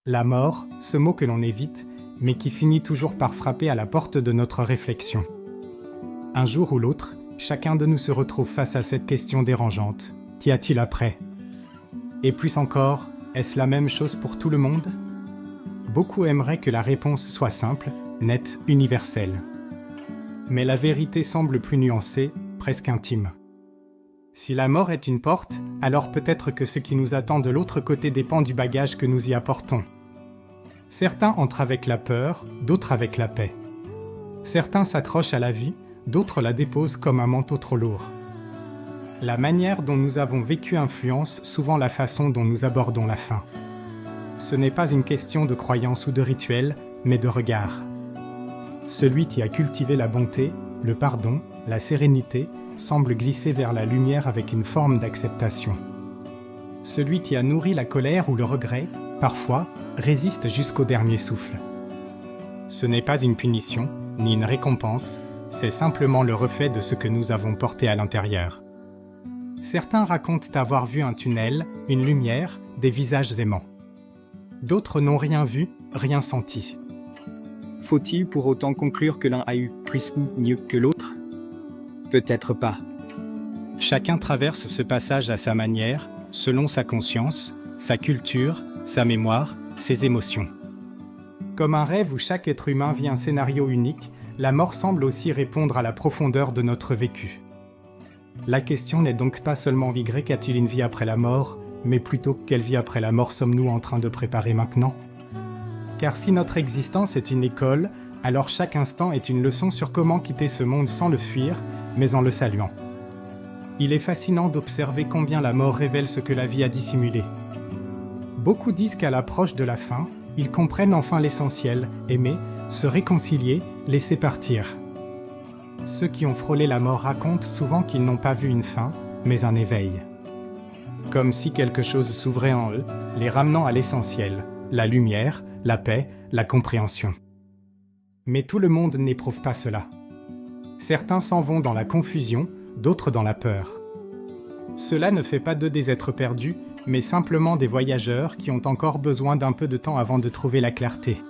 La mort, ce mot que l'on évite, mais qui finit toujours par frapper à la porte de notre réflexion. Un jour ou l'autre, chacun de nous se retrouve face à cette question dérangeante. Qu'y a-t-il après ? Et plus encore, est-ce la même chose pour tout le monde ? Beaucoup aimeraient que la réponse soit simple, nette, universelle. Mais la vérité semble plus nuancée, presque intime. Si la mort est une porte, alors peut-être que ce qui nous attend de l'autre côté dépend du bagage que nous y apportons. Certains entrent avec la peur, d'autres avec la paix. Certains s'accrochent à la vie, d'autres la déposent comme un manteau trop lourd. La manière dont nous avons vécu influence souvent la façon dont nous abordons la fin. Ce n'est pas une question de croyance ou de rituel, mais de regard. Celui qui a cultivé la bonté, le pardon, la sérénité, semble glisser vers la lumière avec une forme d'acceptation. Celui qui a nourri la colère ou le regret, parfois, résiste jusqu'au dernier souffle. Ce n'est pas une punition, ni une récompense, c'est simplement le reflet de ce que nous avons porté à l'intérieur. Certains racontent avoir vu un tunnel, une lumière, des visages aimants. D'autres n'ont rien vu, rien senti. Faut-il pour autant conclure que l'un a eu plus mieux que l'autre ? Peut-être pas. Chacun traverse ce passage à sa manière, selon sa conscience, sa culture, sa mémoire, ses émotions. Comme un rêve où chaque être humain vit un scénario unique, la mort semble aussi répondre à la profondeur de notre vécu. La question n'est donc pas seulement qu'a-t-il une vie après la mort, mais plutôt quelle vie après la mort sommes-nous en train de préparer maintenant ? Car si notre existence est une école, alors chaque instant est une leçon sur comment quitter ce monde sans le fuir, mais en le saluant. Il est fascinant d'observer combien la mort révèle ce que la vie a dissimulé. Beaucoup disent qu'à l'approche de la fin, ils comprennent enfin l'essentiel, aimer, se réconcilier, laisser partir. Ceux qui ont frôlé la mort racontent souvent qu'ils n'ont pas vu une fin, mais un éveil. Comme si quelque chose s'ouvrait en eux, les ramenant à l'essentiel, la lumière, la paix, la compréhension. Mais tout le monde n'éprouve pas cela. Certains s'en vont dans la confusion, d'autres dans la peur. Cela ne fait pas d'eux des êtres perdus, mais simplement des voyageurs qui ont encore besoin d'un peu de temps avant de trouver la clarté.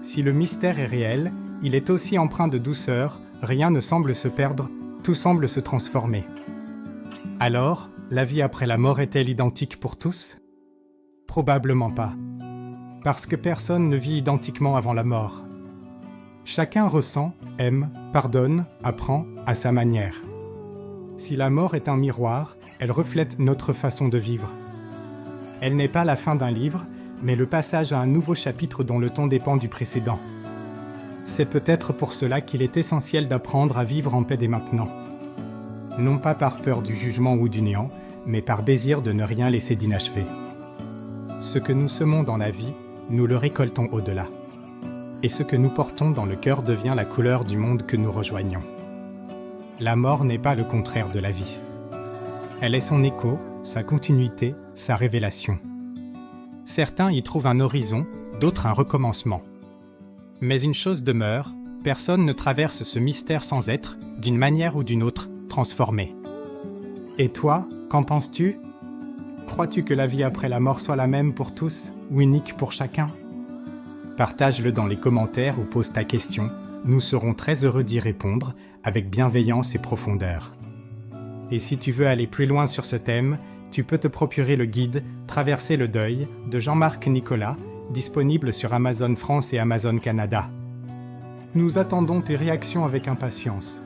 Si le mystère est réel, il est aussi empreint de douceur, rien ne semble se perdre, tout semble se transformer. Alors, la vie après la mort est-elle identique pour tous ? Probablement pas. Parce que personne ne vit identiquement avant la mort. Chacun ressent, aime, pardonne, apprend à sa manière. Si la mort est un miroir, elle reflète notre façon de vivre. Elle n'est pas la fin d'un livre, mais le passage à un nouveau chapitre dont le ton dépend du précédent. C'est peut-être pour cela qu'il est essentiel d'apprendre à vivre en paix dès maintenant. Non pas par peur du jugement ou du néant, mais par désir de ne rien laisser d'inachevé. Ce que nous semons dans la vie, nous le récoltons au-delà. Et ce que nous portons dans le cœur devient la couleur du monde que nous rejoignons. La mort n'est pas le contraire de la vie. Elle est son écho, sa continuité, sa révélation. Certains y trouvent un horizon, d'autres un recommencement. Mais une chose demeure, personne ne traverse ce mystère sans être, d'une manière ou d'une autre, transformé. Et toi, qu'en penses-tu ? Crois-tu que la vie après la mort soit la même pour tous, ou unique pour chacun ? Partage-le dans les commentaires ou pose ta question, nous serons très heureux d'y répondre, avec bienveillance et profondeur. Et si tu veux aller plus loin sur ce thème, tu peux te procurer le guide « Traverser le deuil » de Jean-Marc Nicolas, disponible sur Amazon France et Amazon Canada. Nous attendons tes réactions avec impatience.